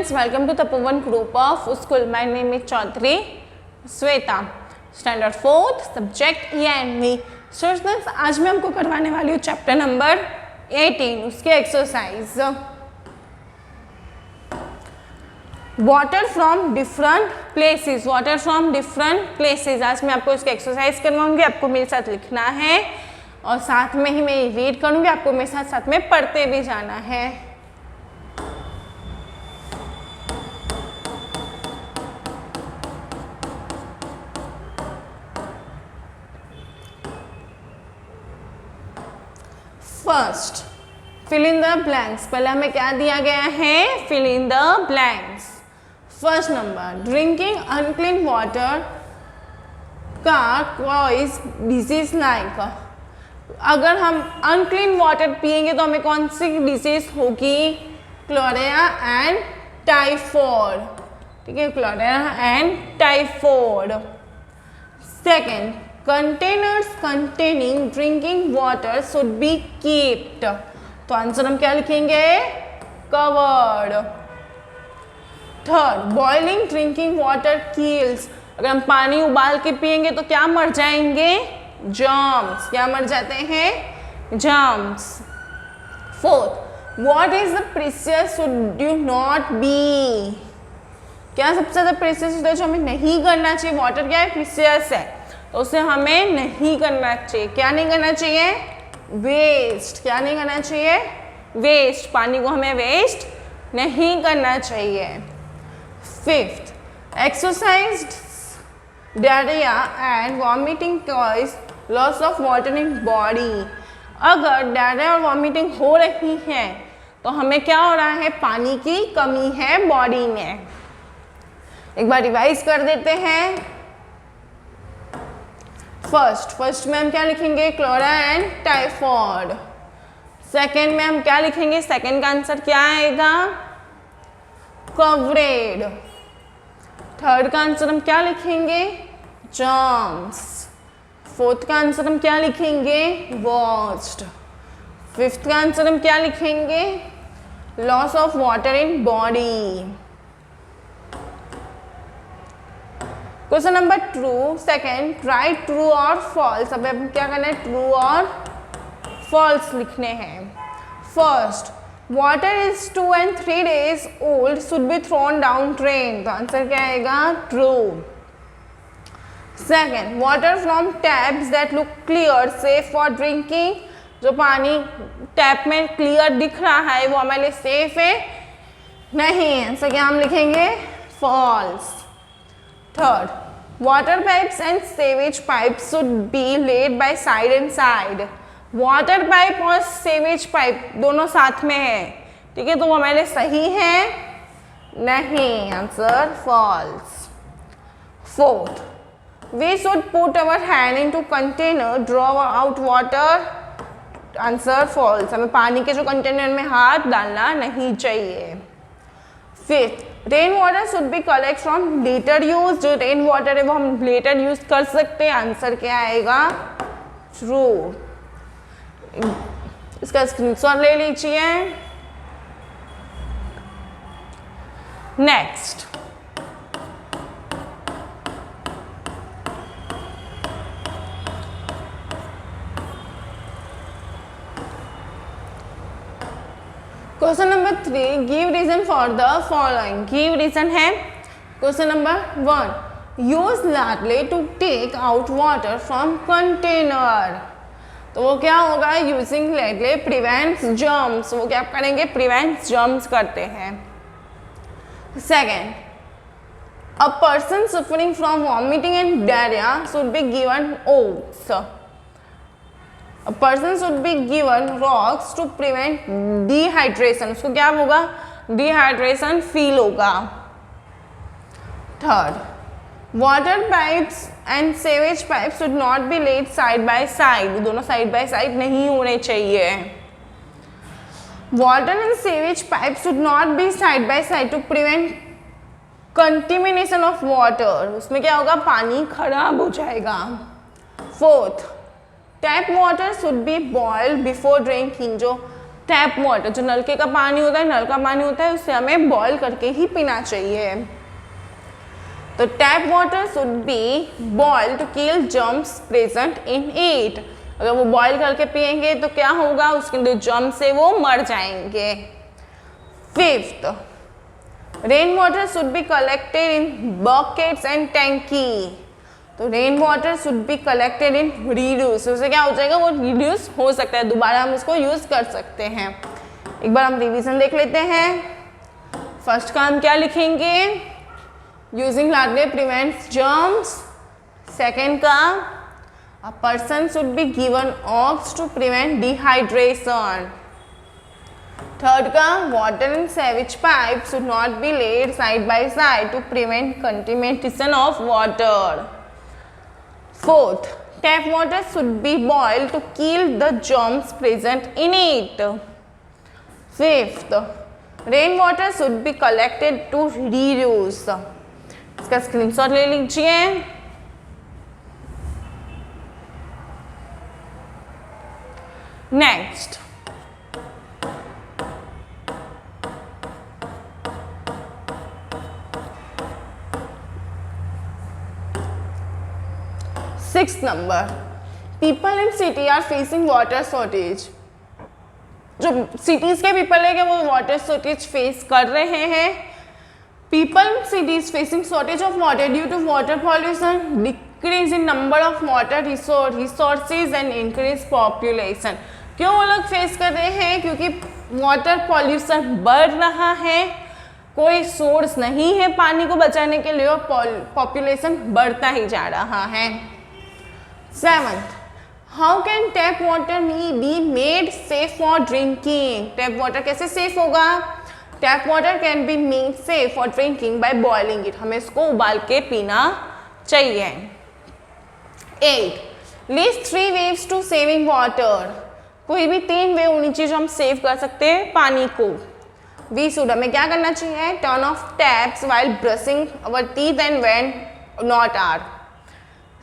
students, welcome to Tapovan group of school. My name is Chaudhary Sweta, standard 4th, subject E&V. Students, आज मैं आपको करवाने वाली हूँ चैप्टर नंबर 18, उसके exercise water from different places. Water from different places आज मैं आपको इसके एक्सरसाइज करवाऊंगी. आपको मेरे साथ लिखना है और साथ में ही मैं रीड करूंगी. आपको मेरे साथ साथ में पढ़ते भी जाना है. First, fill in the blanks. पहले हमें क्या दिया गया है? Fill in the blanks. First number, drinking unclean water का कॉज डिजीज लाइक. अगर हम अनक्लीन वाटर पिएंगे तो हमें कौन सी डिजीज होगी? Cholera and typhoid. ठीक है, cholera and typhoid. Second, containers containing drinking water should be keeped. तो आंसर हम क्या लिखेंगे? Covered. Third, boiling drinking water kills. अगर हम पानी उबाल के पिएंगे तो क्या मर जाएंगे? जर्म्स. क्या मर जाते हैं? Germs. Fourth, what is the precious should you not be. क्या सबसे ज्यादा प्रीशियस होता है जो हमें नहीं करना चाहिए? वाटर क्या है? प्रीशियस है, तो उसे हमें नहीं करना चाहिए. क्या नहीं करना चाहिए? वेस्ट. क्या नहीं करना चाहिए? वेस्ट. पानी को हमें वेस्ट नहीं करना चाहिए. Fifth, exercise diarrhoea and vomiting cause loss of water in body. अगर डायरिया और वॉमिटिंग हो रही है तो हमें क्या हो रहा है? पानी की कमी है बॉडी में. एक बार रिवाइज कर देते हैं. फर्स्ट में हम क्या लिखेंगे? क्लोरा एंड टाइफॉइड. सेकेंड में हम क्या लिखेंगे? सेकेंड का आंसर क्या आएगा? कवरेड. थर्ड का आंसर हम क्या लिखेंगे? जर्म्स. फोर्थ का आंसर हम क्या लिखेंगे? वॉस्ट. फिफ्थ का आंसर हम क्या लिखेंगे? Loss of water in body. Question number 2, second, right true और फॉल्स. अब हम क्या करना है? ट्रू और फॉल्स लिखने हैं. First, water is 2 and 3 days old should be thrown down drain. तो आंसर क्या आएगा? True. Second, water from taps that look clear safe for drinking. जो पानी टैप में क्लियर दिख रहा है वो हमारे लिए सेफ है? नहीं. आंसर क्या हम लिखेंगे? False. Third, water pipes and sewage pipes should be laid by side and side. Water pipe और सेवेज पाइप दोनों साथ में है, ठीक है, तो वो हमारे लिए सही है? नहीं. Answer false. Fourth, we should put our hand into container draw out water. Answer false. हमें पानी के जो कंटेनर में हाथ डालना नहीं चाहिए. Fifth, rain water should be collect from later use. जो रेन वाटर है वो हम लेटर यूज कर सकते हैं. आंसर क्या आएगा? ट्रू. इसका स्क्रीनशॉट ले लीजिए. Next, question number 3, give reason for the following. Give reason है. Question number 1, use ladle to take out water from container. तो वो क्या होगा? Using ladle prevents germs. वो क्या करेंगे? प्रिवेंट्स जर्म्स करते हैं. Second, a person suffering from vomiting and diarrhoea should be given ORS. A person should be given rocks to prevent dehydration. उसको क्या होगा? Dehydration feel होगा. Third, water pipes and sewage pipes should not be laid side by side. दोनों side by side नहीं होने चाहिए. Water and sewage pipes should not be side by side to prevent contamination of water. उसमें क्या होगा? पानी खराब हो जाएगा. Fourth, tap water should be boiled before drinking. जो टैप वाटर, जो नलके का पानी होता है, नल का पानी होता है, उसे हमें बॉईल करके ही पीना चाहिए। तो tap water should be boiled to kill germs present in it. अगर वो बॉईल करके पिएंगे तो क्या होगा, उसके अंदर जर्म्स से वो मर जाएंगे। Fifth, rain water should be collected in buckets and टैंकी। तो rain water should be collected in reduce, उससे क्या हो जाएगा, वो रिड्यूस हो सकता है, दोबारा हम उसको यूज कर सकते हैं। एक बार हम रिवीजन देख लेते हैं। फर्स्ट का हम क्या लिखेंगे, यूजिंग लार्जे प्रिवेंट्स जर्म्स। सेकेंड का, a person should be given ORS to prevent dehydration. Third का, water in sewage pipe should not be laid side by side to prevent contamination of water. Fourth, tap water should be boiled to kill the germs present in it. Fifth, rain water should be collected to reuse. इसका screenshot ले लीजिए। Next, six number, people in city are facing water shortage. जो cities के people है वो water shortage face कर रहे हैं। People cities facing shortage of water due to water pollution, decrease in number of water resources and increase population. क्यों वो लोग फेस कर रहे हैं, क्योंकि वाटर पॉल्यूशन बढ़ रहा है, कोई सोर्स नहीं है पानी को बचाने के लिए और पॉपुलेशन बढ़ता ही जा रहा है। Seventh, how can tap water be made safe for drinking? Tap water कैसे safe होगा? Tap water can be made safe for drinking by boiling it. हमें इसको उबाल के पीना चाहिए। 8, list 3 ways to saving water. कोई भी 3 वे होनी चाहिए जो हम सेव कर सकते हैं पानी को। We should, हमें क्या करना चाहिए, turn off taps while brushing our teeth and when not are.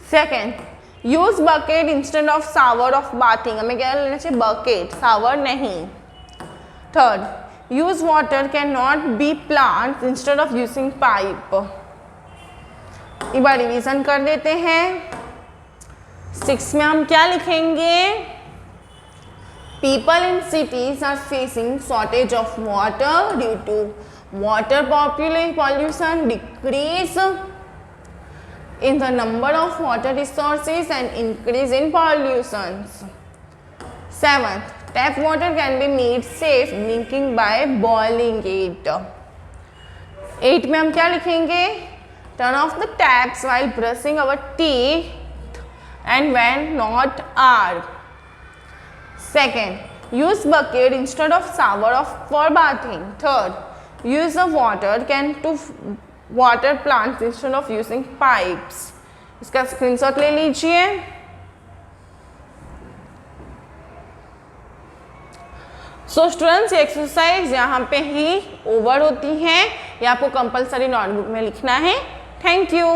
Second, use bucket instead of shower of bathing, हमें क्या लेना चाहिए, बकेट, शावर नहीं। Third, use water can not be plant instead of using pipe. एक बार revision कर देते हैं। 6 में हम क्या लिखेंगे, people in cities are facing shortage of water due to water pollution, decrease in the number of water resources and increase in pollutions. 7th, tap water can be made safe drinking by boiling it. 8 में हम क्या लिखेंगे, turn off the taps while brushing our teeth and when not are. Second, use bucket instead of shower for bathing. Third, use of water can to water plants instead of using pipes. इसका screenshot ले लीजिए। So students, ये exercise यहाँ पे ही over होती है, ये आपको कंपलसरी नोटबुक में लिखना है। Thank you.